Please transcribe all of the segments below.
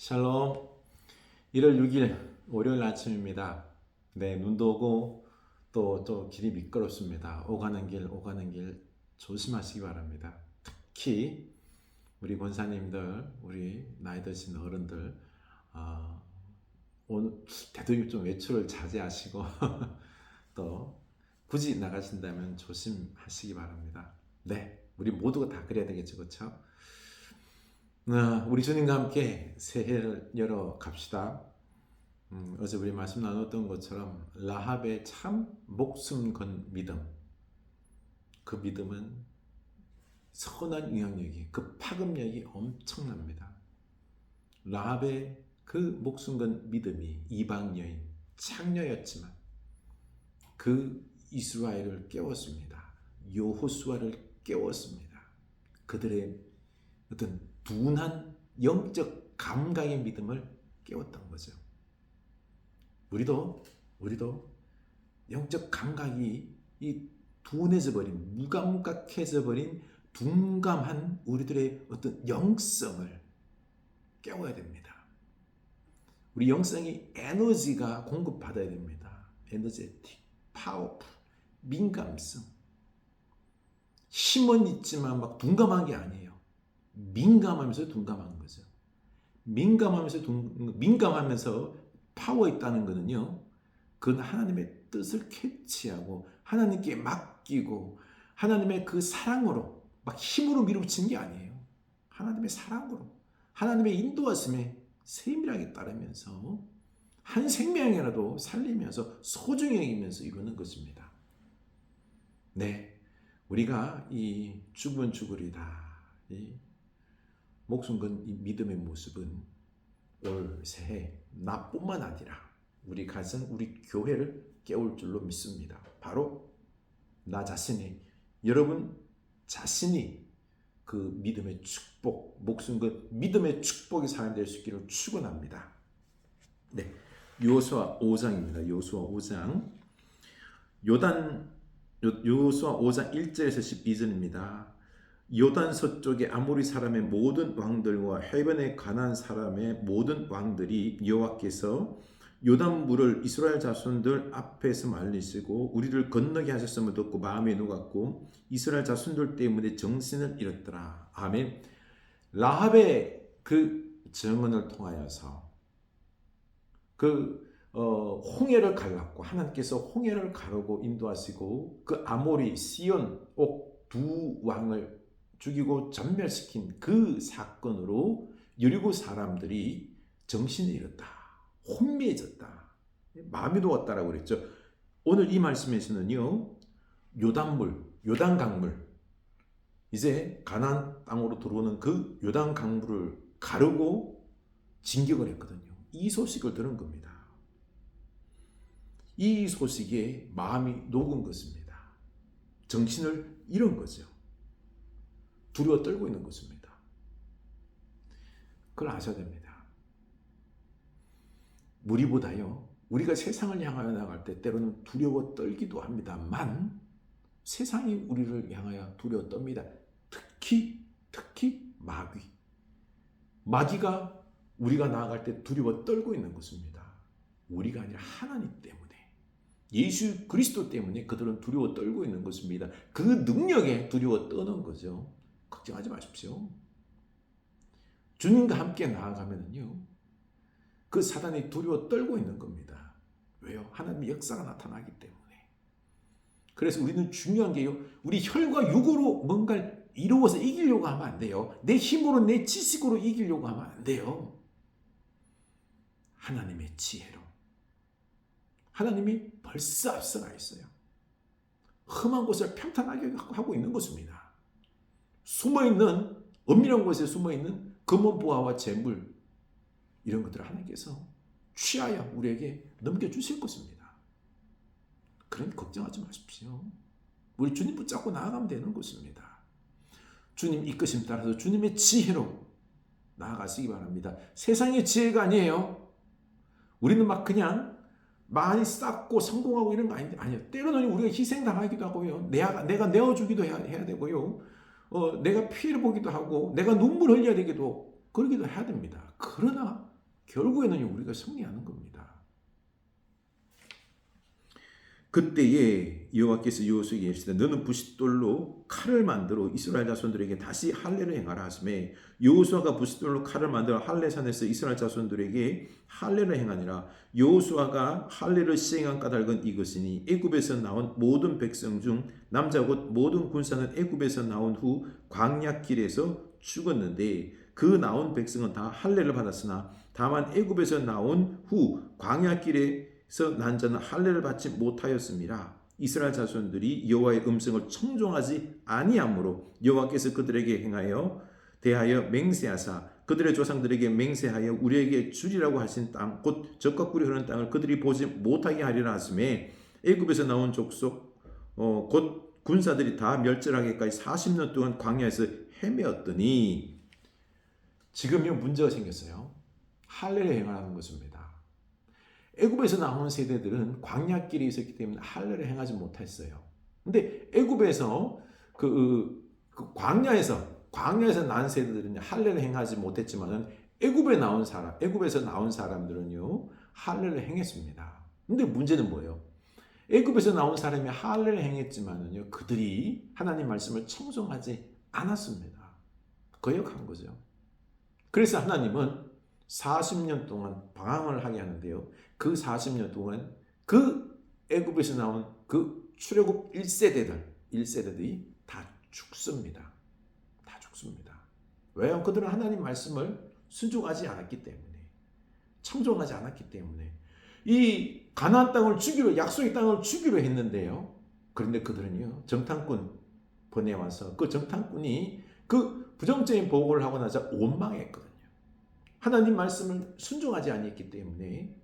샬롬. 1월 6일 월요일 아침입니다. 네, 눈도 오고 또 길이 미끄럽습니다. 오가는 길 조심하시기 바랍니다. 특히 우리 권사님들, 우리 나이 드신 어른들, 오늘 대통령 좀 외출을 자제하시고 또 굳이 나가신다면 조심하시기 바랍니다. 네, 우리 모두가 다 그래야 되겠죠, 그렇죠? 우리 주님과 함께 새해를 열어 갑시다. 어제 우리 말씀 나눴던 것처럼 라합의 참 목숨 건 믿음, 그 믿음은 선한 영향력이, 그 파급력이 엄청납니다. 라합의 그 목숨 건 믿음이 이방 여인, 창녀였지만 그 이스라엘을 깨웠습니다. 여호수아를 깨웠습니다. 그들의 어떤 둔한 영적 감각의 믿음을 깨웠던 거죠. 우리도 영적 감각이 이 둔해져 버린, 무감각해져 버린 둔감한 우리들의 어떤 영성을 깨워야 됩니다. 우리 영성이 에너지가 공급받아야 됩니다. 에너제틱, 파워풀, 민감성. 힘은 있지만 막 둔감한 게 아니에요. 민감하면서 둔감한 거죠. 민감하면서 파워 있다는 거는요, 그건 하나님의 뜻을 캐치하고 하나님께 맡기고 하나님의 그 사랑으로 막 힘으로 밀어붙이는 게 아니에요. 하나님의 사랑으로, 하나님의 인도하심에 세밀하게 따르면서 한 생명이라도 살리면서 소중히 여기면서 이루는 것입니다. 네, 우리가 이 죽은 죽으리다, 이 목숨 건 이 믿음의 모습은 올 새해 나뿐만 아니라 우리 가정, 우리 교회를 깨울 줄로 믿습니다. 바로 나 자신이, 여러분 자신이 그 믿음의 축복, 목숨 건 믿음의 축복의 사람 될 수 있기를 축원합니다. 네, 여호수아 5장입니다. 여호수아 5장. 여호수아 5장 1절에서 12절입니다. 요단 서쪽의 아모리 사람의 모든 왕들과 해변에 가나안 사람의 모든 왕들이 여호와께서 요단 물을 이스라엘 자손들 앞에서 말리시고 우리를 건너게 하셨음을 듣고 마음에 녹았고 이스라엘 자손들 때문에 정신을 잃었더라. 아멘. 라합의 그 증언을 통하여서 홍해를 갈랐고 하나님께서 홍해를 가르고 인도하시고 그 아모리, 시온, 옥 두 왕을 죽이고 전멸시킨 그 사건으로 여리고 사람들이 정신을 잃었다. 혼미해졌다. 마음이 녹았다라고 그랬죠. 오늘 이 말씀에서는요, 요단물, 요단강물, 이제 가나안 땅으로 들어오는 그 요단강물을 가르고 진격을 했거든요. 이 소식을 들은 겁니다. 이 소식에 마음이 녹은 것입니다. 정신을 잃은 거죠. 두려워 떨고 있는 것입니다. 그걸 아셔야 됩니다. 우리보다요, 우리가 세상을 향하여 나갈 때 때로는 두려워 떨기도 합니다만 세상이 우리를 향하여 두려워 떱니다. 특히 마귀가 우리가 나아갈 때 두려워 떨고 있는 것입니다. 우리가 아니라 하나님 때문에, 예수 그리스도 때문에 그들은 두려워 떨고 있는 것입니다. 그 능력에 두려워 떠는 거죠. 걱정하지 마십시오. 주님과 함께 나아가면요, 그 사단이 두려워 떨고 있는 겁니다. 왜요? 하나님의 역사가 나타나기 때문에. 그래서 우리는 중요한 게요, 우리 혈과 육으로 뭔가를 이루어서 이기려고 하면 안 돼요. 내 힘으로, 내 지식으로 이기려고 하면 안 돼요. 하나님의 지혜로. 하나님이 벌써 앞서가 있어요. 험한 곳을 평탄하게 하고 있는 것입니다. 숨어있는, 은밀한 곳에 숨어있는 금은 보화와 재물, 이런 것들을 하나님께서 취하여 우리에게 넘겨주실 것입니다. 그러니 걱정하지 마십시오. 우리 주님 붙잡고 나아가면 되는 것입니다. 주님 이끄심 따라서 주님의 지혜로 나아가시기 바랍니다. 세상의 지혜가 아니에요. 우리는 막 그냥 많이 쌓고 성공하고 이런 거 아니에요. 때로는 우리가 희생당하기도 하고요. 내가 내어주기도 해야 되고요. 내가 피해를 보기도 하고 내가 눈물 흘려야 되기도 그러기도 해야 됩니다. 그러나 결국에는 우리가 승리하는 겁니다. 그때에 여호와께서 여호수아에게 이르시되 너는 부싯돌로 칼을 만들어 이스라엘 자손들에게 다시 할례를 행하라 하시매 여호수아가 부싯돌로 칼을 만들어 할례산에서 이스라엘 자손들에게 할례를 행하니라. 여호수아가 할례를 시행한 까닭은 이것이니 애굽에서 나온 모든 백성 중 남자 곧 모든 군사는 애굽에서 나온 후 광야길에서 죽었는데 그 나온 백성은 다 할례를 받았으나 다만 애굽에서 나온 후 광야길에 난 자는 할례를 받지 못하였습니다. 이스라엘 자손들이 여호와의 음성을 청종하지 아니하므로 여호와께서 그들에게 대하여 맹세하사 그들의 조상들에게 맹세하여 우리에게 주리라고 하신 땅 곧 젖과 꿀이 흐르는 땅을 그들이 보지 못하게 하리라 하시매 애굽에서 나온 족속 곧 군사들이 다 멸절하기까지 40년 동안 광야에서 헤매었더니 지금요 문제가 생겼어요. 할례를 행하라는 것입니다. 애굽에서 나온 세대들은 광야길에 있었기 때문에 할례를 행하지 못했어요. 근데 애굽에서 광야에서 난 세대들은 할례를 행하지 못했지만은 애굽에서 나온 사람들은요 할례를 행했습니다. 근데 문제는 뭐예요? 애굽에서 나온 사람이 할례를 행했지만은요 그들이 하나님 말씀을 청종하지 않았습니다. 거역한 거죠. 그래서 하나님은 40년 동안 방황을 하게 하는데요. 그 40년 동안 그 애굽에서 나온 그 출애굽 1세대들이 다 죽습니다. 다 죽습니다. 왜요? 그들은 하나님 말씀을 순종하지 않았기 때문에, 청종하지 않았기 때문에 이 가나안 땅을 약속의 땅을 주기로 했는데요. 그런데 그들은요 정탐꾼 보내와서 그 정탐꾼이 그 부정적인 보고를 하고 나자 원망했거든요. 하나님 말씀을 순종하지 않았기 때문에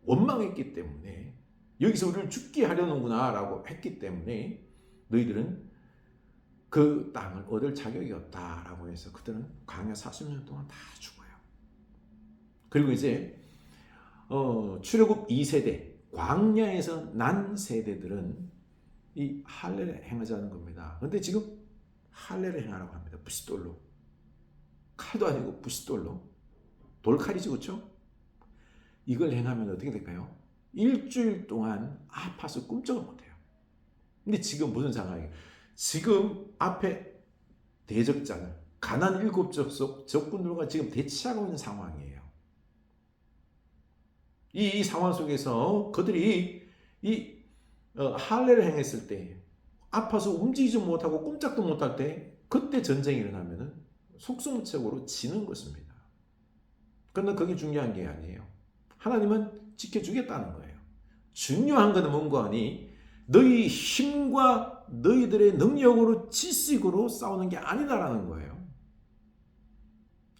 원망했기 때문에 여기서 우리를 죽게 하려는구나 라고 했기 때문에 너희들은 그 땅을 얻을 자격이 없다라고 해서 그들은 광야 40년 동안 다 죽어요. 그리고 이제 출애굽 2세대 광야에서 난 세대들은 이 할례를 행하자는 겁니다. 그런데 지금 할례를 행하라고 합니다. 부싯돌로. 칼도 아니고 부싯돌로. 돌칼이죠, 그렇죠? 이걸 행하면 어떻게 될까요? 일주일 동안 아파서 꿈쩍을 못해요. 근데 지금 무슨 상황이에요? 지금 앞에 대적자는 가나안 7족 적군들과 지금 대치하고 있는 상황이에요. 이 상황 속에서 그들이 할례를 행했을 때 아파서 움직이지 못하고 꼼짝도 못할 때 그때 전쟁이 일어나면 속수무책으로 지는 것입니다. 그러나 그게 중요한 게 아니에요. 하나님은 지켜주겠다는 거예요. 중요한 것은 뭔가 하니 너희 힘과 너희들의 능력으로 지식으로 싸우는 게 아니다라는 거예요.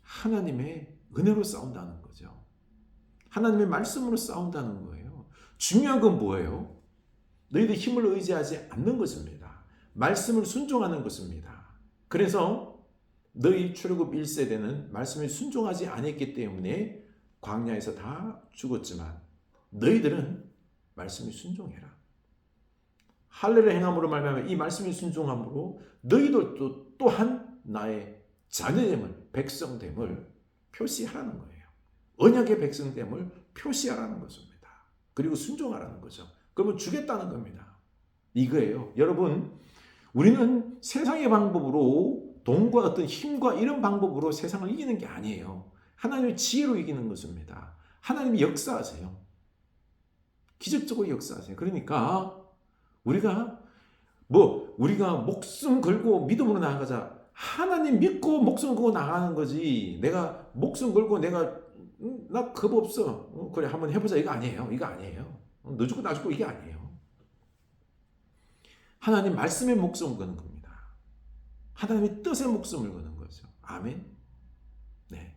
하나님의 은혜로 싸운다는 거죠. 하나님의 말씀으로 싸운다는 거예요. 중요한 건 뭐예요? 너희들 힘을 의지하지 않는 것입니다. 말씀을 순종하는 것입니다. 그래서 너희 출애굽 1세대는 말씀에 순종하지 않았기 때문에 광야에서 다 죽었지만 너희들은 말씀에 순종해라. 할례를 행함으로 말미암아 이 말씀에 순종함으로 너희들도 또한 나의 자녀됨을 백성됨을 표시하라는 거예요. 언약의 백성됨을 표시하라는 것입니다. 그리고 순종하라는 거죠. 그러면 주겠다는 겁니다. 이거예요. 여러분, 우리는 세상의 방법으로 돈과 어떤 힘과 이런 방법으로 세상을 이기는 게 아니에요. 하나님의 지혜로 이기는 것입니다. 하나님이 역사하세요. 기적적으로 역사하세요. 그러니까 우리가 목숨 걸고 믿음으로 나아가자. 하나님 믿고 목숨 걸고 나가는 거지. 내가 목숨 걸고 나 겁 없어. 그래 한번 해보자. 이거 아니에요. 너 죽고 나 죽고 이게 아니에요. 하나님 말씀에 목숨을 거는 겁니다. 하나님의 뜻에 목숨을 거는 거죠. 아멘. 네.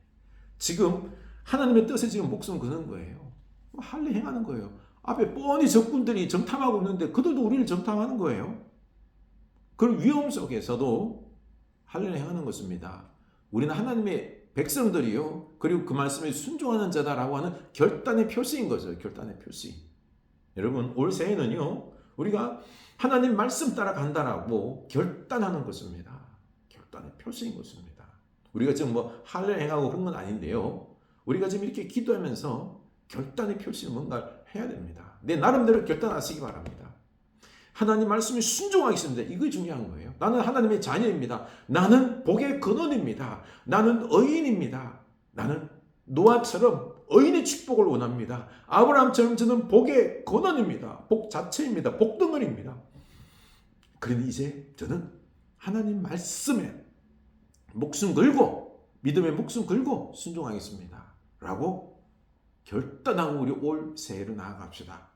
지금 하나님의 뜻에 지금 목숨 거는 거예요. 할례 행하는 거예요. 앞에 뻔히 적군들이 정탐하고 있는데 그들도 우리를 정탐하는 거예요. 그 위험 속에서도 할례를 행하는 것입니다. 우리는 하나님의 백성들이요. 그리고 그 말씀에 순종하는 자다라고 하는 결단의 표시인 거죠. 결단의 표시. 여러분 올 새해는요. 우리가 하나님 말씀 따라 간다라고 결단하는 것입니다. 결단의 표시인 것입니다. 우리가 지금 할례 행하고 그런 건 아닌데요. 우리가 지금 이렇게 기도하면서 결단의 표시를 뭔가 해야 됩니다. 내 나름대로 결단하시기 바랍니다. 하나님 말씀에 순종하겠습니다. 이거 중요한 거예요. 나는 하나님의 자녀입니다. 나는 복의 근원입니다. 나는 의인입니다. 나는 노아처럼 의인의 축복을 원합니다. 아브라함처럼 저는 복의 근원입니다. 복 자체입니다. 복덩어리입니다. 그러니 이제 저는 하나님 말씀에 목숨 걸고 믿음의 목숨 걸고 순종하겠습니다. 라고 결단하고 우리 올 새해로 나아갑시다.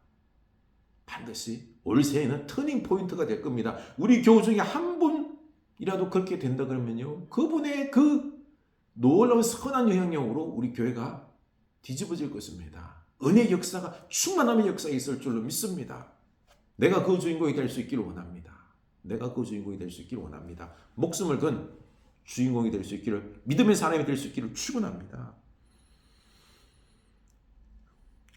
반드시 올 새해는 터닝 포인트가 될 겁니다. 우리 교우 중에 한 분이라도 그렇게 된다 그러면요, 그분의 그 놀라운 선한 영향력으로 우리 교회가 뒤집어질 것입니다. 은혜 역사가, 충만함의 역사가 있을 줄로 믿습니다. 내가 그 주인공이 될 수 있기를 원합니다. 내가 그 주인공이 될 수 있기를 원합니다. 목숨을 건 주인공이 될 수 있기를, 믿음의 사람이 될 수 있기를 축원합니다.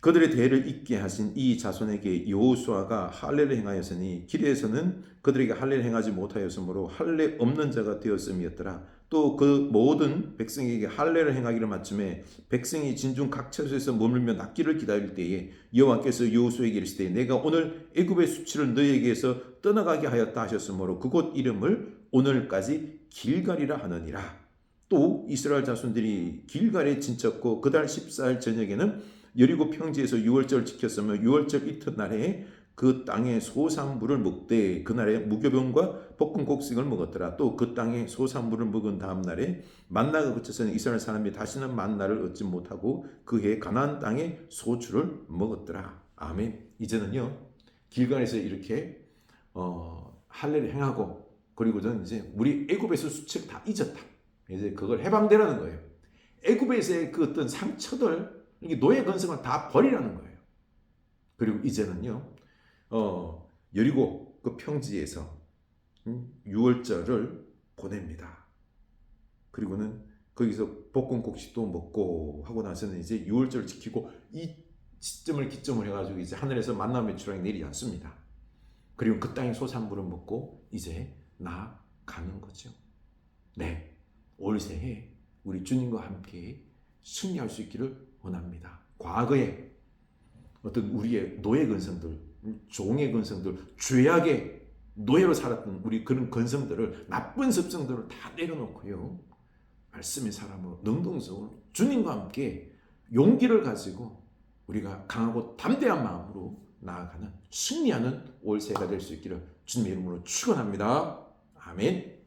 그들의 대를 잇게 하신 이 자손에게 여호수아가 할례를 행하였으니 기레에서는 그들에게 할례를 행하지 못하였으므로 할례 없는 자가 되었음이었더라. 또 그 모든 백성에게 할례를 행하기를 마침에 백성이 진중 각 처소에서 머물며 낫기를 기다릴 때에 여호와께서 여호수아에게 이르시되 내가 오늘 애굽의 수치를 너희에게서 떠나가게 하였다 하셨으므로 그곳 이름을 오늘까지 길갈이라 하느니라. 또 이스라엘 자손들이 길갈에 진쳤고 그달 14일 저녁에는 여리고 평지에서 유월절을 지켰으며 유월절 이튿날에 그 땅의 소산물을 먹되 그날에 무교병과 볶은 곡식을 먹었더라. 또 그 땅의 소산물을 먹은 다음 날에 만나가 그쳐서는 이스라엘 사람이 다시는 만나를 얻지 못하고 그해 가나안 땅의 소출을 먹었더라. 아멘. 이제는요 길갈에서 이렇게 할례를 행하고 그리고 저는 이제 우리 애굽에서 수치를 다 잊었다. 이제 그걸 해방되라는 거예요. 애굽에서의 그 어떤 상처들, 노예 근성을 다 버리라는 거예요. 그리고 이제는요, 여리고 그 평지에서 유월절을 보냅니다. 그리고는 거기서 볶은 곡식도 먹고 하고 나서는 이제 유월절을 지키고 이 시점을 기점을 해가지고 이제 하늘에서 만나 매출하게 내리지 않습니다. 그리고 그 땅의 소산물을 먹고 이제 나가는 거죠. 네, 올 새해 우리 주님과 함께 승리할 수 있기를 원합니다. 과거에 어떤 우리의 노예 근성들, 종의 근성들, 죄악의 노예로 살았던 우리 그런 근성들을, 나쁜 습성들을 다 내려놓고요, 말씀의 사람으로 능동적으로 주님과 함께 용기를 가지고 우리가 강하고 담대한 마음으로 나아가는 승리하는 올 새해가 될 수 있기를 주님의 이름으로 축원합니다. 아멘.